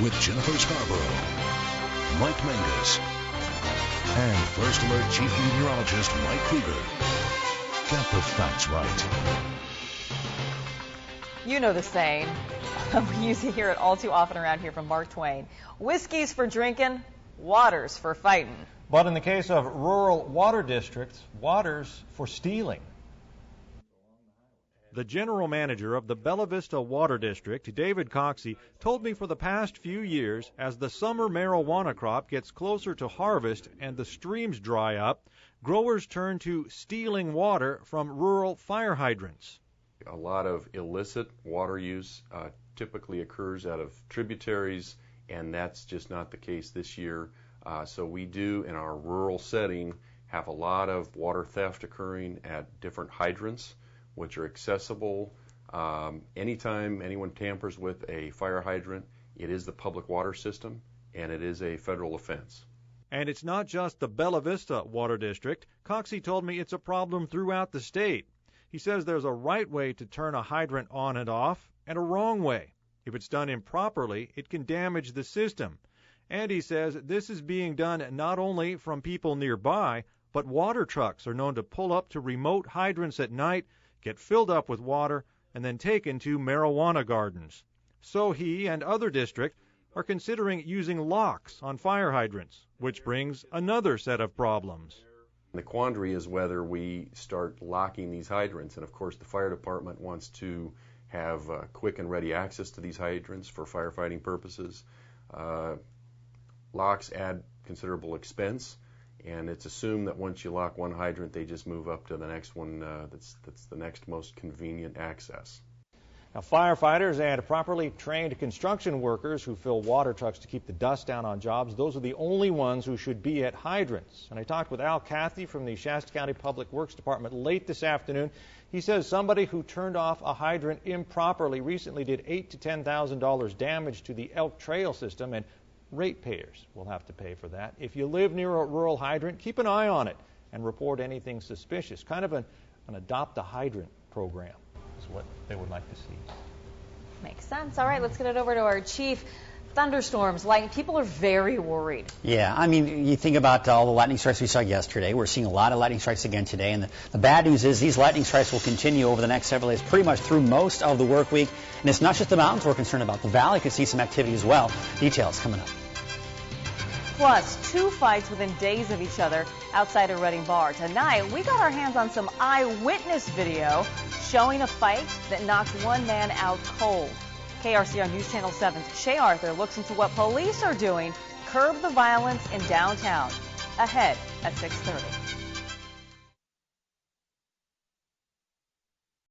with Jennifer Scarborough, Mike Mangus, and First Alert Chief Meteorologist Mike Kruger. Get the facts right. You know the saying. We used to hear it all too often around here from Mark Twain. Whiskey's for drinking, water's for fighting. But in the case of rural water districts, water's for stealing. The general manager of the Bella Vista Water District, David Coxey, told me for the past few years, as the summer marijuana crop gets closer to harvest and the streams dry up, growers turn to stealing water from rural fire hydrants. A lot of illicit water use typically occurs out of tributaries, and that's just not the case this year. So we do, in our rural setting, have a lot of water theft occurring at different hydrants, which are accessible. Anytime anyone tampers with a fire hydrant, it is the public water system, and it is a federal offense. And it's not just the Bella Vista Water District. Coxey told me it's a problem throughout the state. He says there's a right way to turn a hydrant on and off, and a wrong way. If it's done improperly, it can damage the system. And he says this is being done not only from people nearby, but water trucks are known to pull up to remote hydrants at night, get filled up with water, and then taken to marijuana gardens. So he and other districts are considering using locks on fire hydrants, which brings another set of problems. The quandary is whether we start locking these hydrants, and of course the fire department wants to have quick and ready access to these hydrants for firefighting purposes. Locks add considerable expense, and it's assumed that once you lock one hydrant, they just move up to the next one that's the next most convenient access. Now, firefighters and properly trained construction workers who fill water trucks to keep the dust down on jobs, those are the only ones who should be at hydrants. And I talked with Al Cathy from the Shasta County Public Works Department late this afternoon. He says somebody who turned off a hydrant improperly recently did $8,000 to $10,000 damage to the Elk Trail system, and ratepayers will have to pay for that. If you live near a rural hydrant, keep an eye on it and report anything suspicious. Kind of an adopt a hydrant program is what they would like to see. Makes sense. All right, let's get it over to our chief. Thunderstorms, lightning, people are very worried. Yeah, I mean, you think about all the lightning strikes we saw yesterday. We're seeing a lot of lightning strikes again today. And the bad news is these lightning strikes will continue over the next several days, pretty much through most of the work week. And it's not just the mountains we're concerned about. The valley could see some activity as well. Details coming up. Plus, 2 fights within days of each other outside a Reading bar. Tonight, we got our hands on some eyewitness video showing a fight that knocked one man out cold. KRCR News Channel 7's Shay Arthur looks into what police are doing to curb the violence in downtown. Ahead at 6:30.